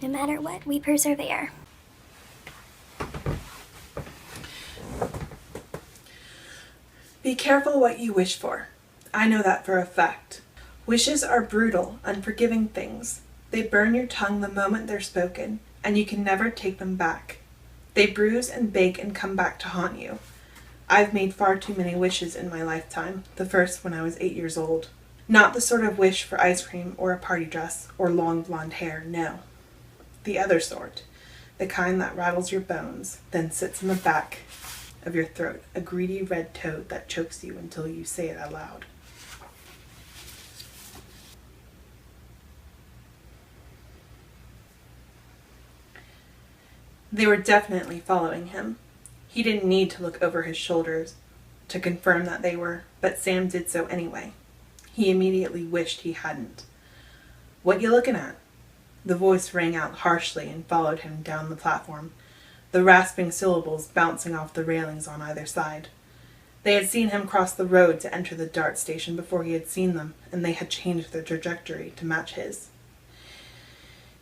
No matter what, we persevere. Be careful what you wish for. I know that for a fact. Wishes are brutal, unforgiving things. They burn your tongue the moment they're spoken, and you can never take them back. They bruise and bake and come back to haunt you. I've made far too many wishes in my lifetime, the first when I was 8 years old. Not the sort of wish for ice cream or a party dress or long blonde hair, no. The other sort, the kind that rattles your bones, then sits in the back of your throat, a greedy red toad that chokes you until you say it out loud. They were definitely following him. He didn't need to look over his shoulders to confirm that they were, but Sam did so anyway. He immediately wished he hadn't. "What you looking at?" The voice rang out harshly and followed him down the platform, the rasping syllables bouncing off the railings on either side. They had seen him cross the road to enter the DART station before he had seen them, and they had changed their trajectory to match his.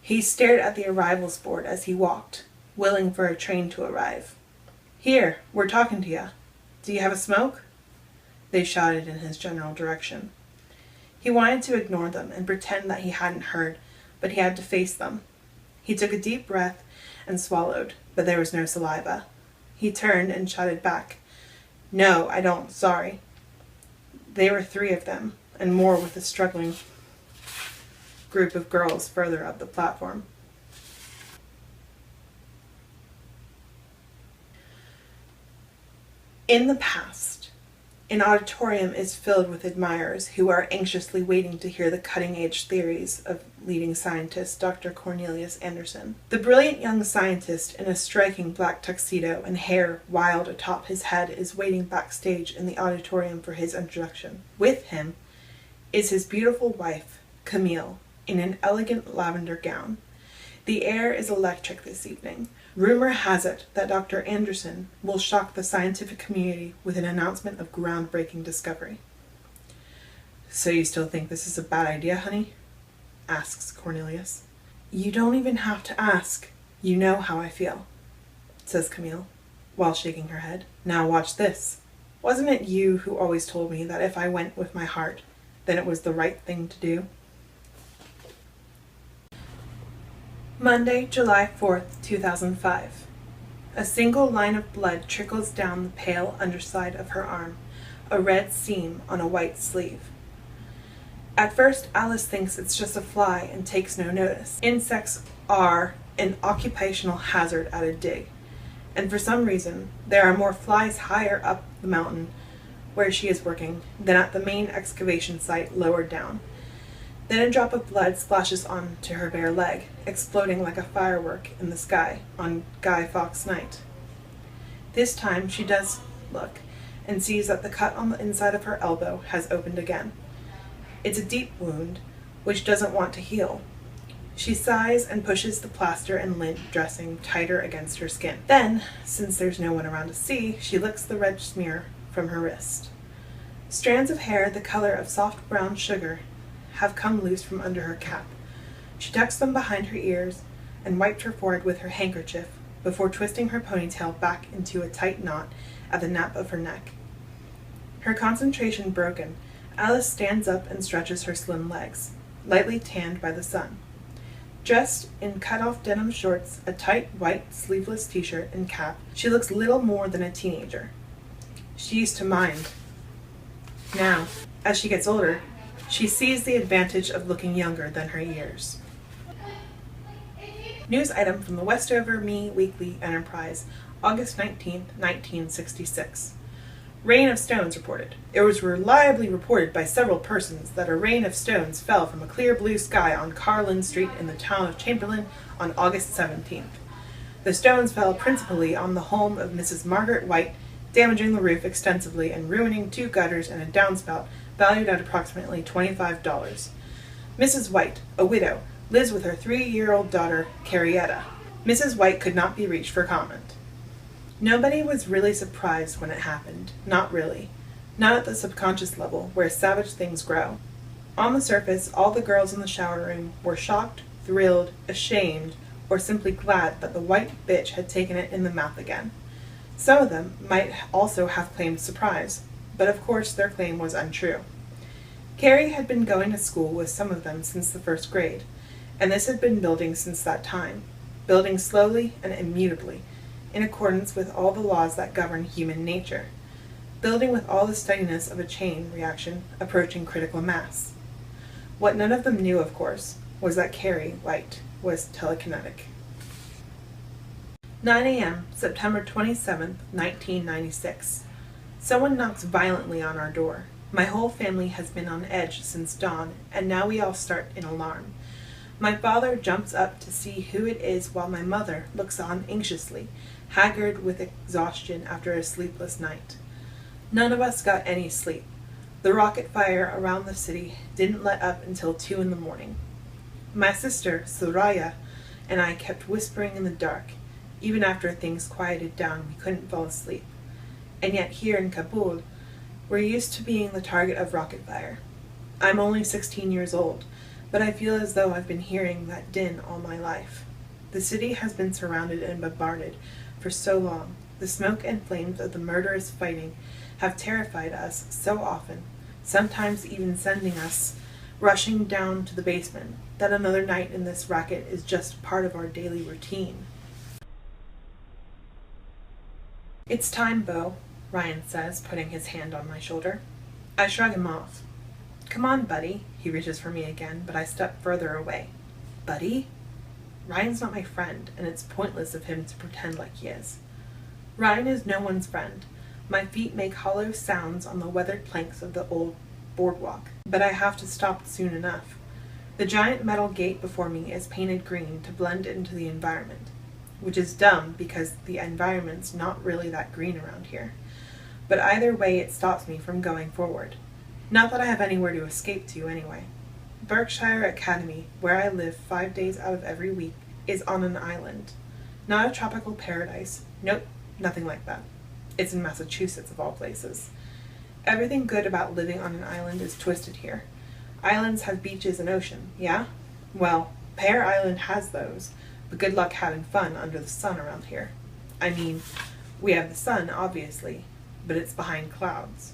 He stared at the arrivals board as he walked, willing for a train to arrive. "Here, we're talking to ya. Do you have a smoke?" They shouted in his general direction. He wanted to ignore them and pretend that he hadn't heard, but he had to face them. He took a deep breath and swallowed, but there was no saliva. He turned and shouted back, "No, I don't, sorry." There were 3 of them, and more with a struggling group of girls further up the platform. In the past, an auditorium is filled with admirers who are anxiously waiting to hear the cutting-edge theories of leading scientist Dr. Cornelius Anderson. The brilliant young scientist in a striking black tuxedo and hair wild atop his head is waiting backstage in the auditorium for his introduction. With him is his beautiful wife, Camille, in an elegant lavender gown. The air is electric this evening. Rumor has it that Dr. Anderson will shock the scientific community with an announcement of groundbreaking discovery. "So you still think this is a bad idea, honey?" asks Cornelius. "You don't even have to ask. You know how I feel," says Camille, while shaking her head. "Now watch this. Wasn't it you who always told me that if I went with my heart, then it was the right thing to do?" Monday, July 4th, 2005. A single line of blood trickles down the pale underside of her arm, a red seam on a white sleeve. At first, Alice thinks it's just a fly and takes no notice. Insects are an occupational hazard at a dig, and for some reason, there are more flies higher up the mountain where she is working than at the main excavation site lower down. Then a drop of blood splashes onto her bare leg, exploding like a firework in the sky on Guy Fawkes night. This time she does look and sees that the cut on the inside of her elbow has opened again. It's a deep wound, which doesn't want to heal. She sighs and pushes the plaster and lint dressing tighter against her skin. Then, since there's no one around to see, she licks the red smear from her wrist. Strands of hair the color of soft brown sugar have come loose from under her cap. She tucks them behind her ears and wiped her forehead with her handkerchief before twisting her ponytail back into a tight knot at the nape of her neck. Her concentration broken, Alice stands up and stretches her slim legs, lightly tanned by the sun. Dressed in cut-off denim shorts, a tight white sleeveless t-shirt, and cap, she looks little more than a teenager. She used to mind. Now, as she gets older, she sees the advantage of looking younger than her years. News item from the Westover Me Weekly Enterprise, August 19, 1966. Rain of stones reported. It was reliably reported by several persons that a rain of stones fell from a clear blue sky on Carlin Street in the town of Chamberlain on August 17th. The stones fell principally on the home of Mrs. Margaret White, damaging the roof extensively and ruining 2 gutters and a downspout valued at approximately $25. Mrs. White, a widow, lives with her 3-year-old daughter, Carrietta. Mrs. White could not be reached for comment. Nobody was really surprised when it happened. Not really. Not at the subconscious level, where savage things grow. On the surface, all the girls in the shower room were shocked, thrilled, ashamed, or simply glad that the white bitch had taken it in the mouth again. Some of them might also have claimed surprise, but of course their claim was untrue. Carrie had been going to school with some of them since the first grade, and this had been building since that time, building slowly and immutably, in accordance with all the laws that govern human nature, building with all the steadiness of a chain reaction approaching critical mass. What none of them knew, of course, was that Carrie White was telekinetic. 9 a.m., September 27th, 1996. Someone knocks violently on our door. My whole family has been on edge since dawn, and now we all start in alarm. My father jumps up to see who it is while my mother looks on anxiously, haggard with exhaustion after a sleepless night. None of us got any sleep. The rocket fire around the city didn't let up until 2 in the morning. My sister, Soraya, and I kept whispering in the dark. Even after things quieted down, we couldn't fall asleep. And yet here in Kabul, we're used to being the target of rocket fire. I'm only 16 years old, but I feel as though I've been hearing that din all my life. The city has been surrounded and bombarded for so long. The smoke and flames of the murderous fighting have terrified us so often, sometimes even sending us rushing down to the basement, that another night in this racket is just part of our daily routine. It's time, Bo, Ryan says, putting his hand on my shoulder. I shrug him off. Come on, buddy. He reaches for me again, but I step further away. Buddy? Ryan's not my friend, and it's pointless of him to pretend like he is. Ryan is no one's friend. My feet make hollow sounds on the weathered planks of the old boardwalk, but I have to stop soon enough. The giant metal gate before me is painted green to blend into the environment, which is dumb because the environment's not really that green around here. But either way, it stops me from going forward. Not that I have anywhere to escape to anyway. Berkshire Academy, where I live 5 days out of every week, is on an island. Not a tropical paradise. Nope, nothing like that. It's in Massachusetts, of all places. Everything good about living on an island is twisted here. Islands have beaches and ocean, yeah? Well, Pear Island has those, but good luck having fun under the sun around here. I mean, we have the sun, obviously, but it's behind clouds.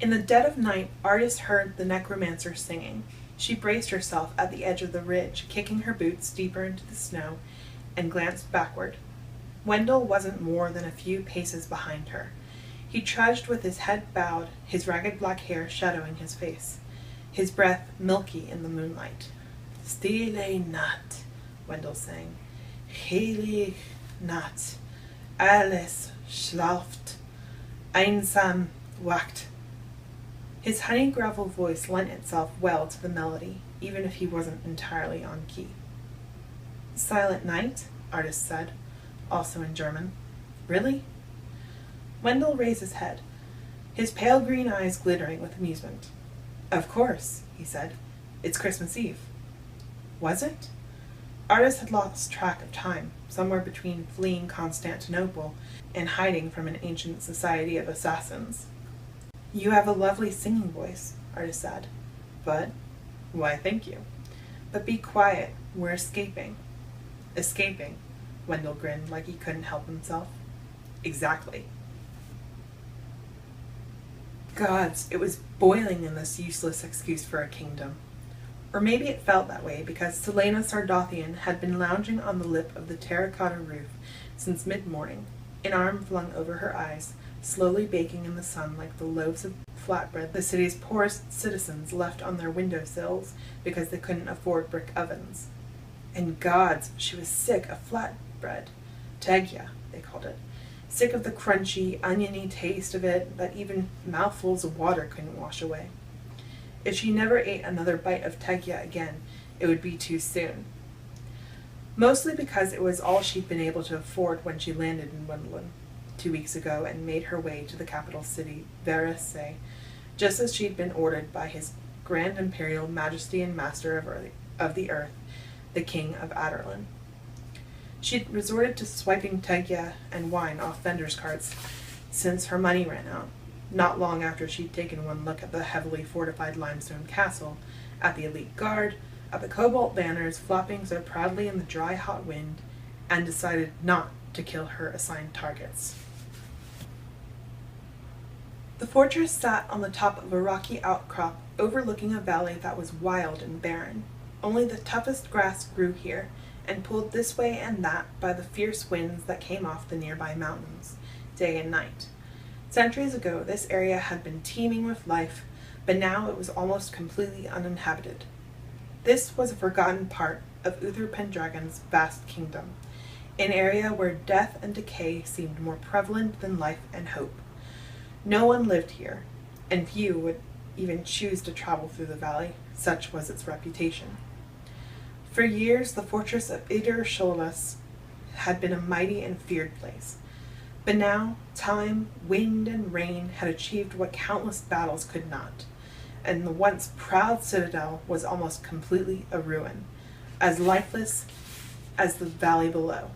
In the dead of night, Artis heard the necromancer singing. She braced herself at the edge of the ridge, kicking her boots deeper into the snow, and glanced backward. Wendell wasn't more than a few paces behind her. He trudged with his head bowed, his ragged black hair shadowing his face, his breath milky in the moonlight. Stille Nacht, Wendell sang. Heilig Nacht. Alles schlaft. Einsam wacht. His honey gravel voice lent itself well to the melody, even if he wasn't entirely on key. Silent night, Artis said, also in German. Really? Wendell raised his head, his pale green eyes glittering with amusement. Of course, he said. It's Christmas Eve. Was it? Artis had lost track of time, somewhere between fleeing Constantinople and hiding from an ancient society of assassins. You have a lovely singing voice, Artis said. But, why thank you. But be quiet, we're escaping. Escaping, Wendell grinned like he couldn't help himself. Exactly. Gods, it was boiling in this useless excuse for a kingdom. Or maybe it felt that way because Selena Sardothian had been lounging on the lip of the terracotta roof since mid-morning, an arm flung over her eyes, slowly baking in the sun like the loaves of flatbread the city's poorest citizens left on their windowsills because they couldn't afford brick ovens. And gods, she was sick of flatbread. Tegya, they called it. Sick of the crunchy, oniony taste of it that even mouthfuls of water couldn't wash away. If she never ate another bite of tegya again, it would be too soon. Mostly because it was all she'd been able to afford when she landed in Wimbledon 2 weeks ago and made her way to the capital city, Versailles, just as she'd been ordered by his Grand Imperial Majesty and Master of the Earth, the King of Adarlan. She'd resorted to swiping tegya and wine off vendors' carts since her money ran out, not long after she'd taken one look at the heavily fortified limestone castle, at the elite guard, at the cobalt banners flopping so proudly in the dry, hot wind, and decided not to kill her assigned targets. The fortress sat on the top of a rocky outcrop overlooking a valley that was wild and barren. Only the toughest grass grew here, and pulled this way and that by the fierce winds that came off the nearby mountains, day and night. Centuries ago, this area had been teeming with life, but now it was almost completely uninhabited. This was a forgotten part of Uther Pendragon's vast kingdom, an area where death and decay seemed more prevalent than life and hope. No one lived here, and few would even choose to travel through the valley, such was its reputation. For years, the fortress of Idar-Sholas had been a mighty and feared place, but now time, wind, and rain had achieved what countless battles could not, and the once proud citadel was almost completely a ruin, as lifeless as the valley below.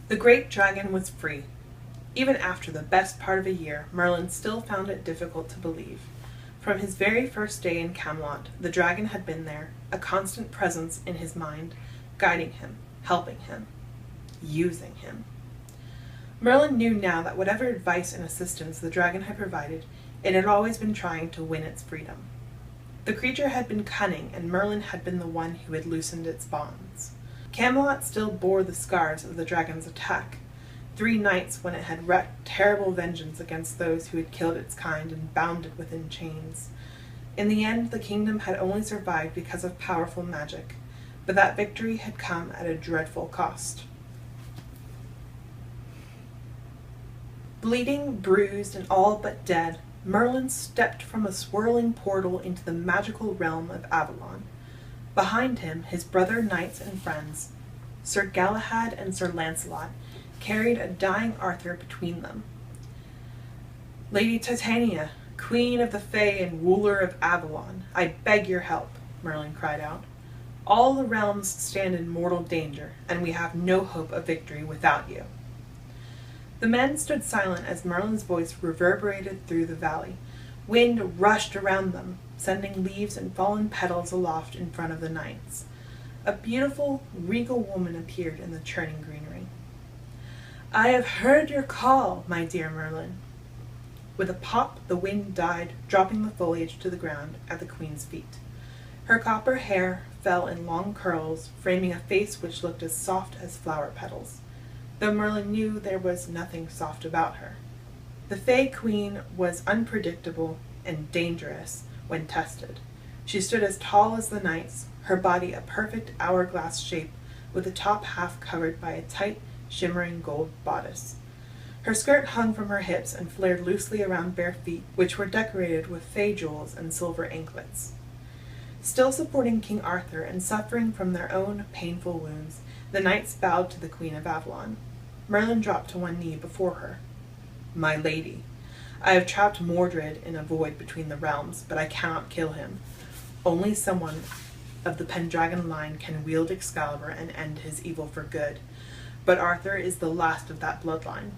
The great dragon was free. Even after the best part of a year, Merlin still found it difficult to believe. From his very first day in Camelot, the dragon had been there, a constant presence in his mind, guiding him, helping him, using him. Merlin knew now that whatever advice and assistance the dragon had provided, it had always been trying to win its freedom. The creature had been cunning, and Merlin had been the one who had loosened its bonds. Camelot still bore the scars of the dragon's attack. 3 nights when it had wreaked terrible vengeance against those who had killed its kind and bound it within chains. In the end, the kingdom had only survived because of powerful magic, but that victory had come at a dreadful cost. Bleeding, bruised, and all but dead, Merlin stepped from a swirling portal into the magical realm of Avalon. Behind him, his brother knights and friends, Sir Galahad and Sir Lancelot, carried a dying Arthur between them. "Lady Titania, Queen of the Fae and ruler of Avalon, I beg your help," Merlin cried out. "All the realms stand in mortal danger, and we have no hope of victory without you." The men stood silent as Merlin's voice reverberated through the valley. Wind rushed around them, sending leaves and fallen petals aloft in front of the knights. A beautiful, regal woman appeared in the churning greenery. "I have heard your call, my dear Merlin." With a pop, the wind died, dropping the foliage to the ground at the queen's feet. Her copper hair fell in long curls, framing a face which looked as soft as flower petals, though Merlin knew there was nothing soft about her. The Fae Queen was unpredictable and dangerous when tested. She stood as tall as the knights, her body a perfect hourglass shape, with the top half covered by a tight, shimmering gold bodice. Her skirt hung from her hips and flared loosely around bare feet, which were decorated with fey jewels and silver anklets. Still supporting King Arthur and suffering from their own painful wounds, the knights bowed to the Queen of Avalon. Merlin dropped to one knee before her. "My lady, I have trapped Mordred in a void between the realms, but I cannot kill him. Only someone of the Pendragon line can wield Excalibur and end his evil for good. But Arthur is the last of that bloodline."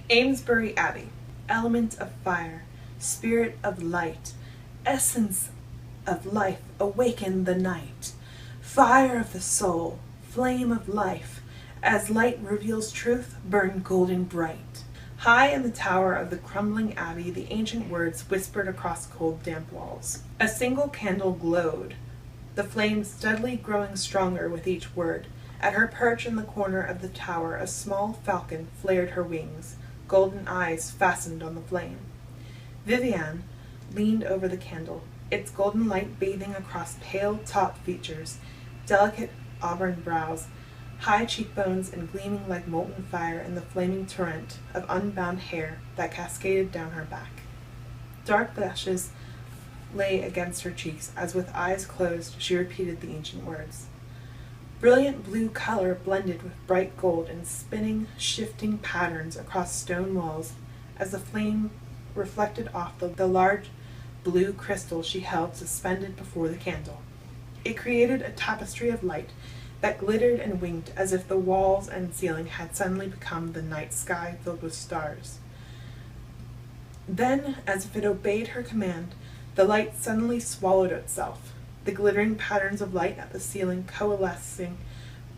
Amesbury Abbey, element of fire, spirit of light, essence of life, awaken the night. Fire of the soul, flame of life, as light reveals truth, burn golden bright. High in the tower of the crumbling abbey, the ancient words whispered across cold, damp walls. A single candle glowed, the flame steadily growing stronger with each word. At her perch in the corner of the tower, a small falcon flared her wings, golden eyes fastened on the flame. Vivian leaned over the candle, its golden light bathing across pale, taut features, delicate auburn brows, high cheekbones, and gleaming like molten fire in the flaming torrent of unbound hair that cascaded down her back. Dark lashes lay against her cheeks as with eyes closed she repeated the ancient words. Brilliant blue color blended with bright gold in spinning, shifting patterns across stone walls as the flame reflected off the large blue crystal she held suspended before the candle. It created a tapestry of light that glittered and winked as if the walls and ceiling had suddenly become the night sky filled with stars. Then, as if it obeyed her command, The light suddenly swallowed itself, the glittering patterns of light at the ceiling coalescing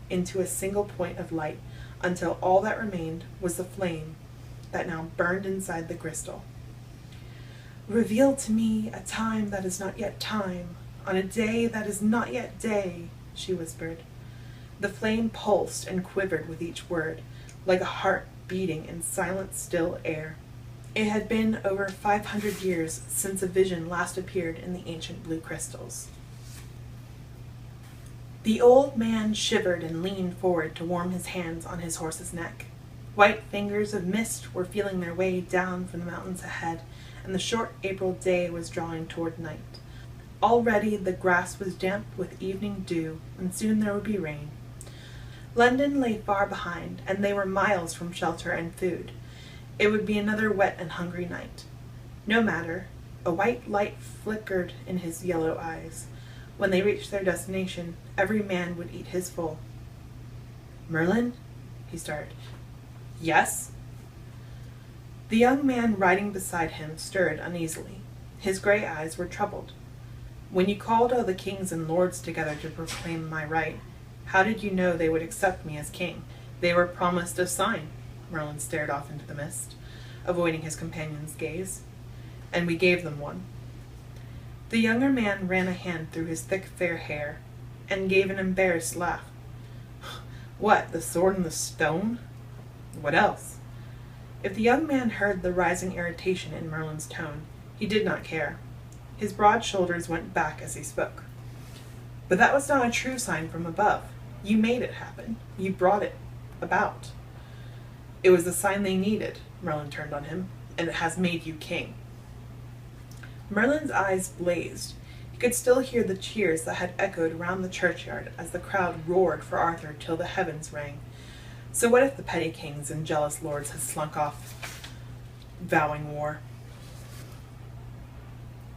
into a single point of light, until all that remained was the flame that now burned inside the crystal. "Reveal to me a time that is not yet time, on a day that is not yet day," she whispered. The flame pulsed and quivered with each word, like a heart beating in silent, still air. It had been over 500 years since a vision last appeared in the ancient blue crystals. The old man shivered and leaned forward to warm his hands on his horse's neck. White fingers of mist were feeling their way down from the mountains ahead, and the short April day was drawing toward night. Already the grass was damp with evening dew, and soon there would be rain. London lay far behind, and they were miles from shelter and food. It would be another wet and hungry night. No matter, a white light flickered in his yellow eyes. When they reached their destination, every man would eat his full. "Merlin?" he started. "Yes?" The young man riding beside him stirred uneasily. His gray eyes were troubled. "When you called all the kings and lords together to proclaim my right, how did you know they would accept me as king?" "They were promised a sign." Merlin stared off into the mist, avoiding his companion's gaze. "And we gave them one." The younger man ran a hand through his thick fair hair, and gave an embarrassed laugh. "What, the sword and the stone?" "What else?" If the young man heard the rising irritation in Merlin's tone, he did not care. His broad shoulders went back as he spoke. "But that was not a true sign from above. You made it happen. You brought it about." "It was the sign they needed," Merlin turned on him, "and it has made you king." Merlin's eyes blazed. He could still hear the cheers that had echoed round the churchyard as the crowd roared for Arthur till the heavens rang. So what if the petty kings and jealous lords had slunk off, vowing war?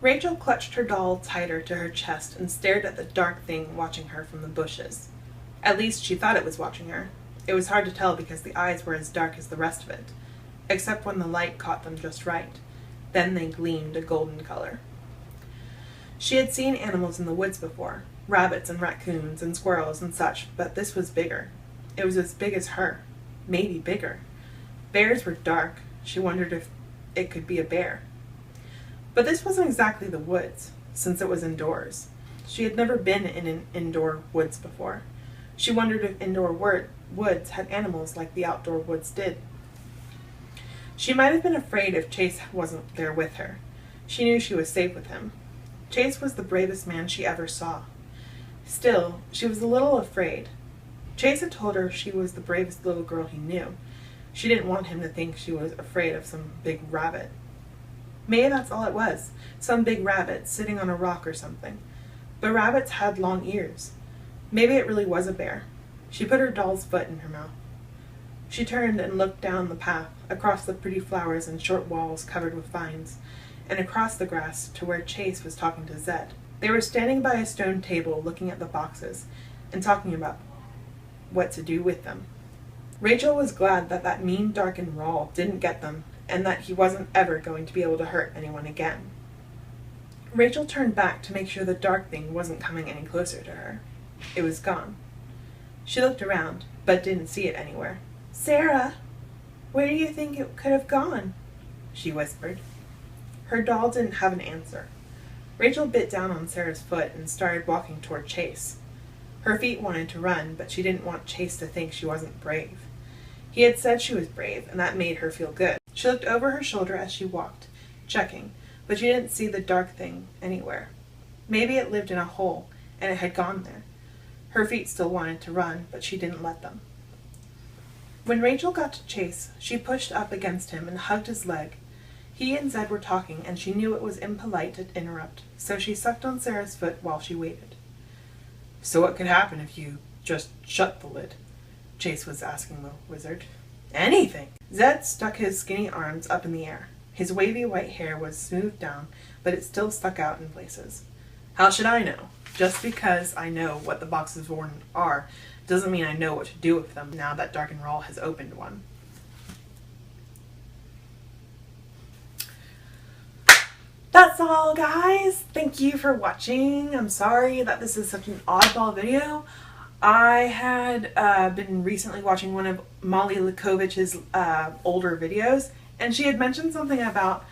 Rachel clutched her doll tighter to her chest and stared at the dark thing watching her from the bushes. At least she thought it was watching her. It was hard to tell because the eyes were as dark as the rest of it, except when the light caught them just right. Then they gleamed a golden color. She had seen animals in the woods before, rabbits and raccoons and squirrels and such, but this was bigger. It was as big as her, maybe bigger. Bears were dark. She wondered if it could be a bear. But this wasn't exactly the woods, since it was indoors. She had never been in an indoor woods before. She wondered if indoor woods had animals like the outdoor woods did. She might have been afraid if Chase wasn't there with her. She knew she was safe with him. Chase was the bravest man she ever saw. Still, she was a little afraid. Chase had told her she was the bravest little girl he knew. She didn't want him to think she was afraid of some big rabbit. Maybe that's all it was, some big rabbit sitting on a rock or something. But rabbits had long ears. Maybe it really was a bear. She put her doll's foot in her mouth. She turned and looked down the path, across the pretty flowers and short walls covered with vines, and across the grass to where Chase was talking to Zed. They were standing by a stone table looking at the boxes and talking about what to do with them. Rachel was glad that that mean Dark and Rawl didn't get them, and that he wasn't ever going to be able to hurt anyone again. Rachel turned back to make sure the dark thing wasn't coming any closer to her. It was gone. She looked around, but didn't see it anywhere. "Sarah, where do you think it could have gone?" she whispered. Her doll didn't have an answer. Rachel bit down on Sarah's foot and started walking toward Chase. Her feet wanted to run, but she didn't want Chase to think she wasn't brave. He had said she was brave, and that made her feel good. She looked over her shoulder as she walked, checking, but she didn't see the dark thing anywhere. Maybe it lived in a hole, and it had gone there. Her feet still wanted to run, but she didn't let them. When Rachel got to Chase, she pushed up against him and hugged his leg. He and Zed were talking, and she knew it was impolite to interrupt, so she sucked on Sarah's foot while she waited. "So what could happen if you just shut the lid?" Chase was asking the wizard. "Anything!" Zed stuck his skinny arms up in the air. His wavy white hair was smoothed down, but it still stuck out in places. "How should I know? Just because I know what the boxes are doesn't mean I know what to do with them now that Dark and Rawl has opened one." That's all, guys. Thank you for watching. I'm sorry that this is such an oddball video. I had been recently watching one of Molly Licovich's older videos, and she had mentioned something about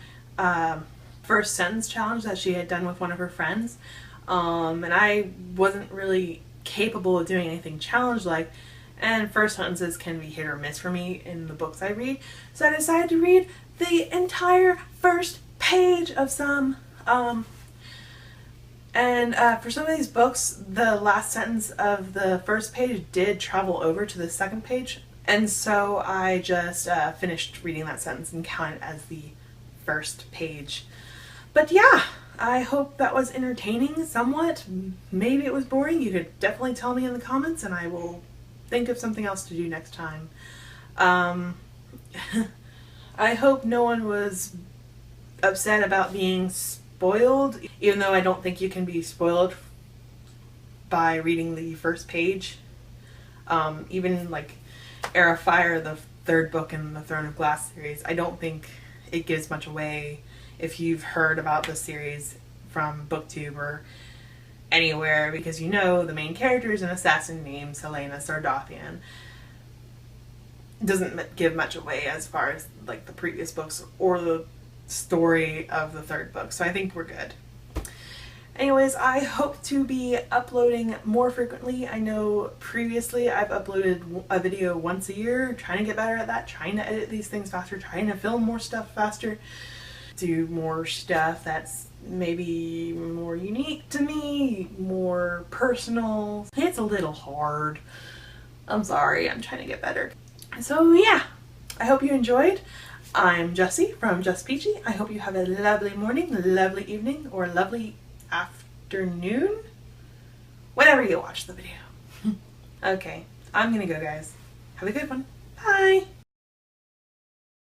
first sentence challenge that she had done with one of her friends, and I wasn't really capable of doing anything challenge-like, and first sentences can be hit or miss for me in the books I read, so I decided to read the entire first page of some. For some of these books, the last sentence of the first page did travel over to the second page, and so I just finished reading that sentence and count it as the first page. But yeah, I hope that was entertaining somewhat. Maybe it was boring. You could definitely tell me in the comments, and I will think of something else to do next time. I hope no one was upset about being spoiled, even though I don't think you can be spoiled by reading the first page. Even like Air of Fire, the third book in the Throne of Glass series, I don't think it gives much away if you've heard about the series from BookTube or anywhere, because you know the main character is an assassin named Helena Sardothien. It doesn't give much away as far as like the previous books or the story of the third book, so I think we're good. Anyways, I hope to be uploading more frequently. I know previously I've uploaded a video once a year, trying to get better at that, trying to edit these things faster, trying to film more stuff faster, do more stuff that's maybe more unique to me, more personal. It's a little hard. I'm sorry, I'm trying to get better. So yeah, I hope you enjoyed. I'm Jessie from JessPeachee. I hope you have a lovely morning, lovely evening, or lovely afternoon, whenever you watch the video. Okay, I'm gonna go, guys. Have a good one. Bye!